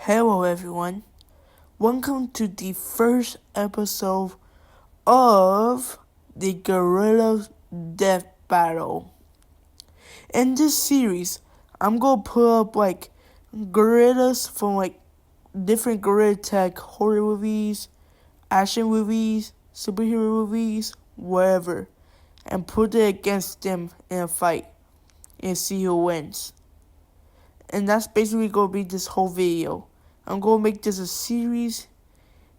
Hello everyone, welcome to the first episode of the Gorilla Death Battle. In this series, I'm gonna put up gorillas from different gorilla tech horror movies, action movies, superhero movies, whatever, and put it against them in a fight and see who wins. And that's basically gonna be this whole video. I'm gonna make this a series,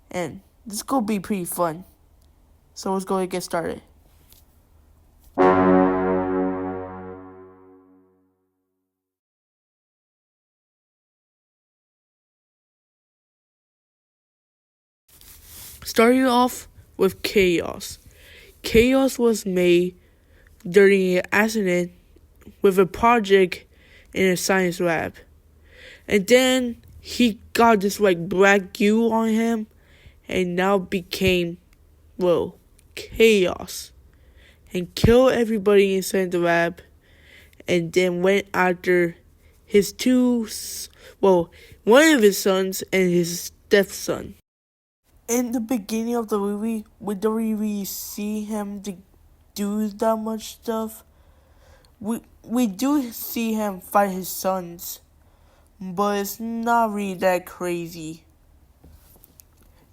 and this is gonna be pretty fun. So let's go and get started. Starting off with Chaos. Chaos was made during an accident with a project in a science lab. And then he got this black goo on him and now became, Chaos. And killed everybody inside the lab and then went after his one of his sons and his stepson. In the beginning of the movie, we don't really see him do that much stuff. We do see him fight his sons, but it's not really that crazy.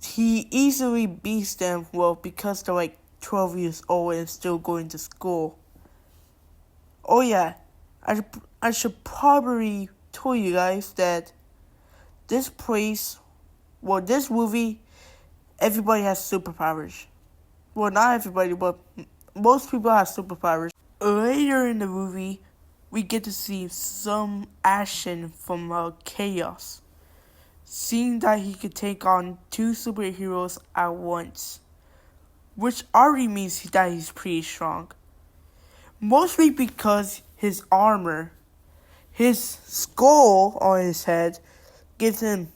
He easily beats them, because they're 12 years old and still going to school. Oh yeah, I should probably tell you guys that this movie, everybody has superpowers. Well, not everybody, but most people have superpowers. Later in the movie, we get to see some action from Chaos, seeing that he could take on two superheroes at once, which already means that he's pretty strong. Mostly because his armor, his skull on his head, gives him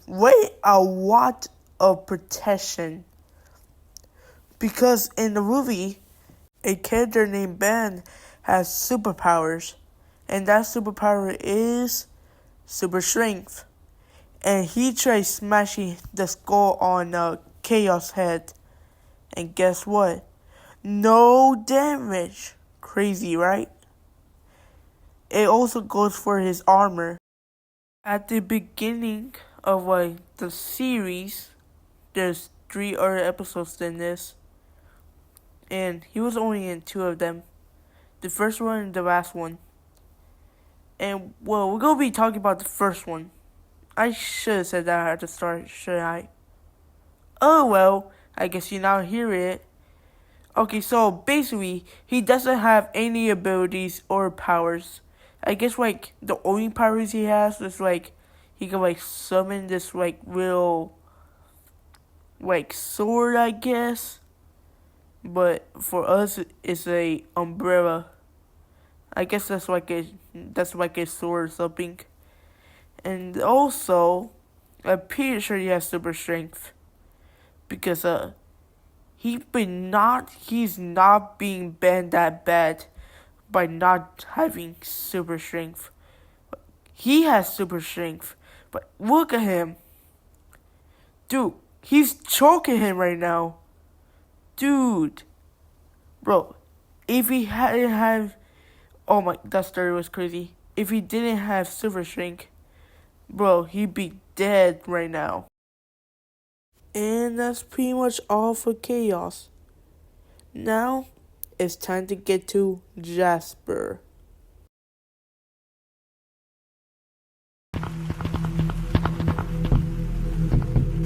a lot of protection. Because in the movie, a character named Ben has superpowers, and that superpower is super strength. And he tries smashing the skull on Chaos' head, and guess what? No damage. Crazy, right? It also goes for his armor. At the beginning of the series, there's 3 other episodes than this, and he was only in 2 of them. The first one and the last one. And we're gonna be talking about the first one. I should have said that at the start, shouldn't I? Oh well, I guess you now hear it. Okay, so basically, he doesn't have any abilities or powers. I guess the only powers he has is he can summon this real sword, I guess. But for us, it's a umbrella. I guess that's a sword or something. And also, I'm pretty sure he has super strength, because he's not being banned that bad by not having super strength. He has super strength, but look at him. Dude, he's choking him right now. Dude. Bro, if he hadn't have... Oh my, that story was crazy. If he didn't have super strength, bro, he'd be dead right now. And that's pretty much all for Chaos. Now, it's time to get to Jasper.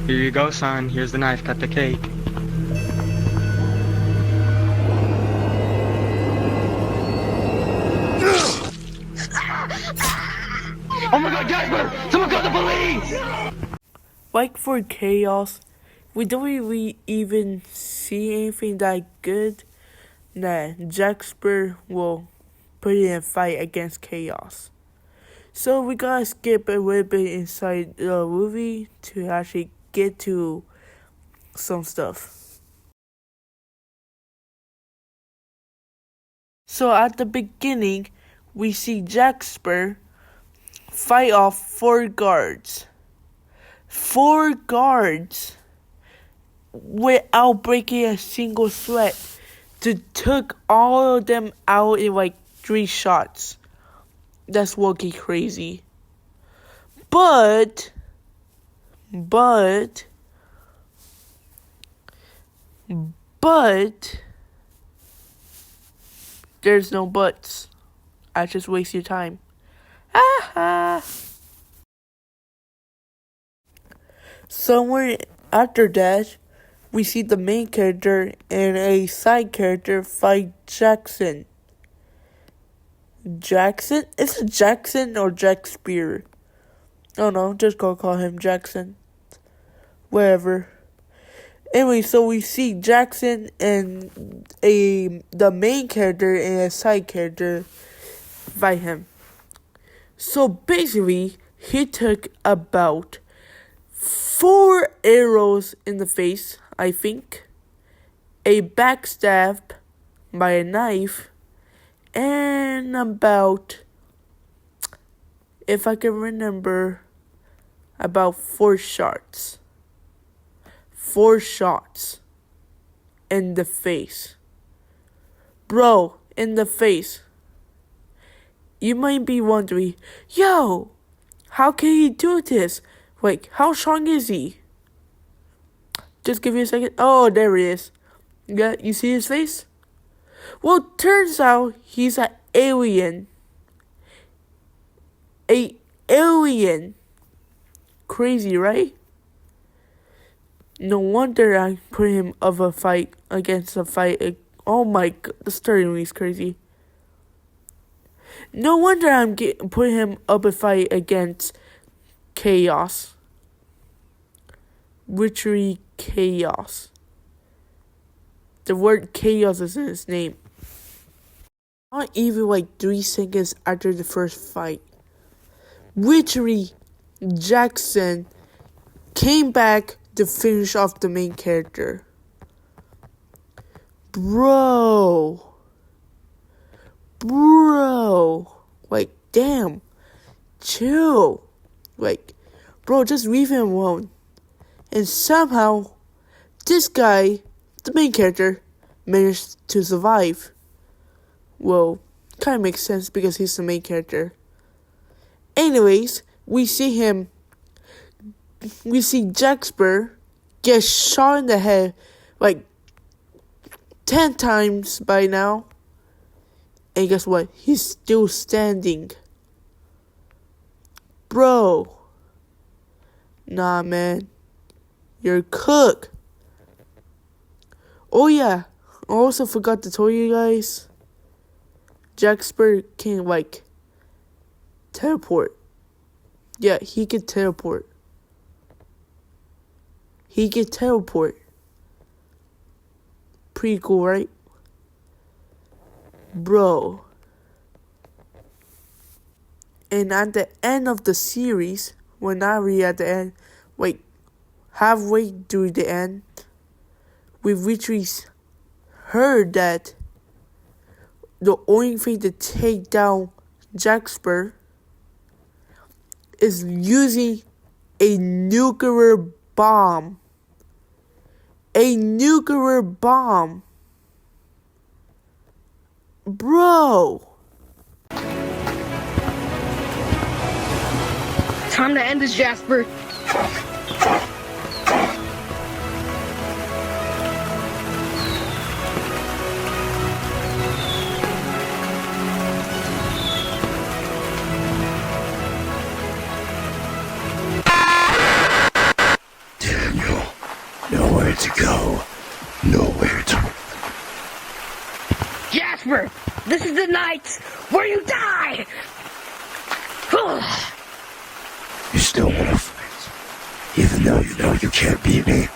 Here you go, son. Here's the knife. Cut the cake. Oh my god, Jasper! Someone call the police! For Chaos, we don't really even see anything that good that Jasper will put in a fight against Chaos. So we gotta skip a little bit inside the movie to actually get to some stuff. So at the beginning, we see Jasper fight off 4 guards. 4 guards without breaking a single sweat. Took all of them out in like 3 shots. That's walking crazy. But there's no buts. I just waste your time. Somewhere after that, we see the main character and a side character fight Jackson. Jackson? Is it Jackson or Jasper? I don't know, just go call him Jackson. Whatever. Anyway, so we see Jackson and the main character and a side character fight him. So basically, he took about 4 arrows in the face, I think, a backstab by a knife, and about, if I can remember, about 4 shots. 4 shots in the face. Bro, in the face. You might be wondering, yo, how can he do this? Wait, how strong is he? Just give me a second. Oh, there he is. Yeah, you see his face? Well, turns out he's an alien. A alien. Crazy, right? No wonder I put him up a fight against a fight. Oh my god, the story is crazy. No wonder I'm putting him up a fight against Chaos. Witchery Chaos. The word chaos is in his name. Not even like 3 seconds after the first fight, Witchery Jackson came back to finish off the main character. Bro. Like, damn. Chill. Like, bro, just leave him alone. And somehow, this guy, the main character, managed to survive. Well, kind of makes sense because he's the main character. Anyways, we see Jasper get shot in the head like 10 times by now. And guess what? He's still standing. Bro. Nah, man. You're a cook. Oh, yeah. I also forgot to tell you guys. Jasper can, like, teleport. Yeah, he can teleport. Pretty cool, right? Bro. And at the end of the series, we're not really at the end. Wait, halfway through the end, we've literally heard that the only thing to take down Jasper is using a nuclear bomb. A nuclear bomb. Bro. Time to end this, Jasper. Daniel, nowhere to go. Nowhere to... Jasper, this is the night where you die! You still want to fight, even though you know you can't beat me.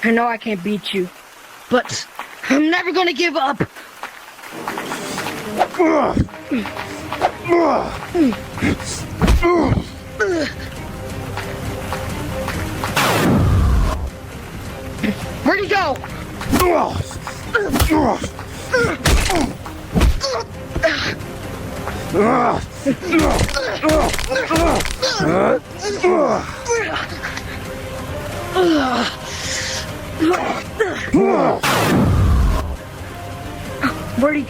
I know I can't beat you, but I'm never gonna give up. Where'd he go? Where'd he...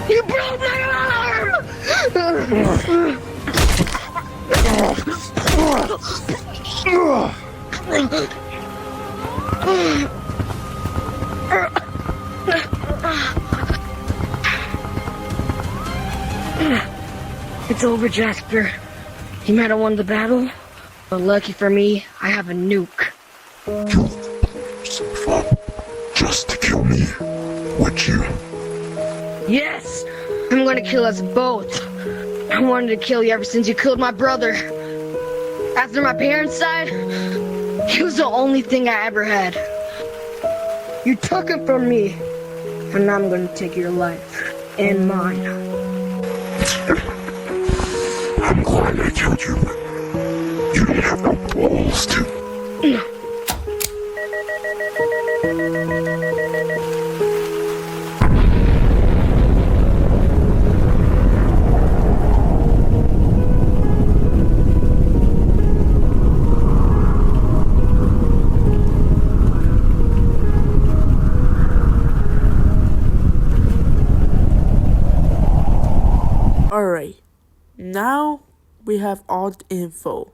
You broke my arm! It's over, Jasper. You might have won the battle, but lucky for me, I have a nuke. You blew yourself up just to kill me, would you? Yes! I'm gonna kill us both. I wanted to kill you ever since you killed my brother. After my parents died, he was the only thing I ever had. You took it from me, and now I'm gonna take your life and mine. I'm glad I killed you, but you don't have no balls to. Alright, now we have all the info.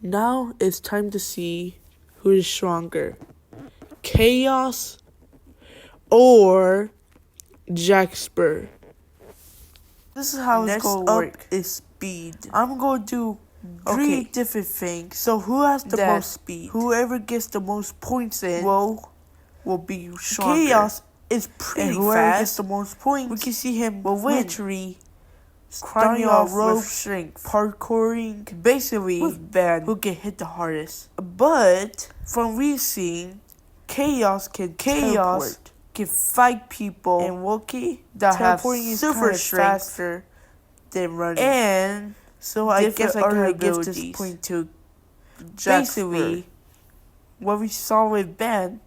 Now it's time to see who is stronger, Chaos or Jasper. This is how it's gonna work. Is speed. I'm gonna do three different things. So who has the most speed? Whoever gets the most points in will be stronger. Chaos is pretty fast. Whoever gets the most points, we can see him literally climbing off rope, strength, parkouring, basically with Ben, who get hit the hardest. But from we've seen, Chaos can fight people, and Wookie that have super strength faster than running. And so I guess I gotta give this point to Jasper. Basically, what we saw with Ben,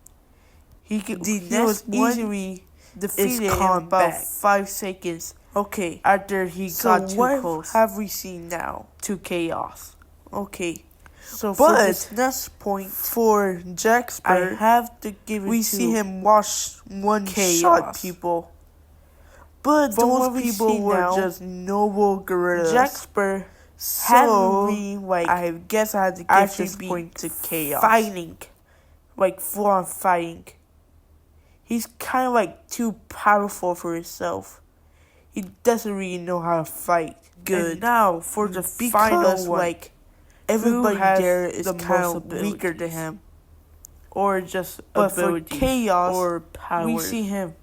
he was easily defeated in about 5 seconds. Okay, after he got too close. Have we seen now to Chaos? Okay, so for this next point for Jasper, I have to give it. We see him wash one shot people, but those people were just noble gorillas. Jasper, so I guess I had to give this point to Chaos. Fighting, like full on fighting. He's kind of like too powerful for himself. He doesn't really know how to fight good. And now for the final one, like everybody there is kind of weaker than him, or just ability, for Chaos or power. We see him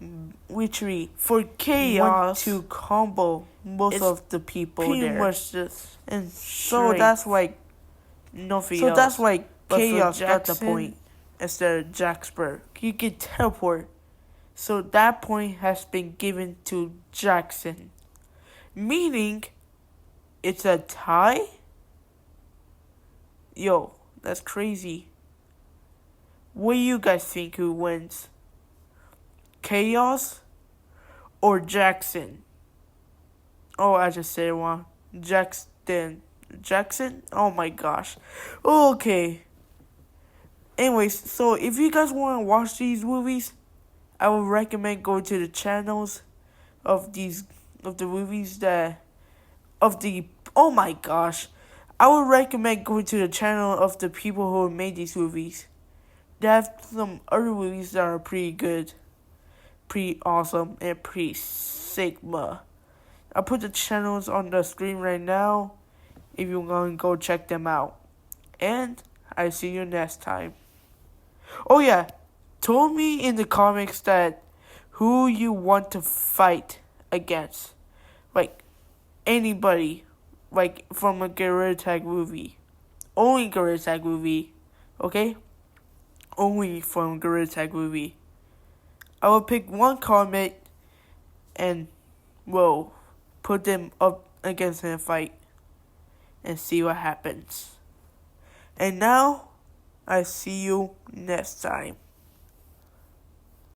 literally for Chaos to combo most of the people pretty there. Much just and so that's like nothing. So that's like Chaos got the point instead of Jasper. He can teleport. So that point has been given to Jackson, meaning it's a tie? Yo, that's crazy. What do you guys think who wins? Chaos or Jackson? Oh, I just said one. Jackson? Oh my gosh. Okay. Anyways, so if you guys want to watch these movies, I would recommend going to the channels of the movies oh my gosh. I would recommend going to the channel of the people who made these movies. They have some other movies that are pretty good, pretty awesome, and pretty sigma. I'll put the channels on the screen right now if you want to go check them out. And I see you next time. Oh yeah. Tell me in the comments that who you want to fight against. Like, anybody. Like, from a Gorilla Tag movie. Only Gorilla Tag movie. Okay? Only from Gorilla Tag movie. I will pick one comment and, put them up against in a fight. and see what happens. And now, I see you next time.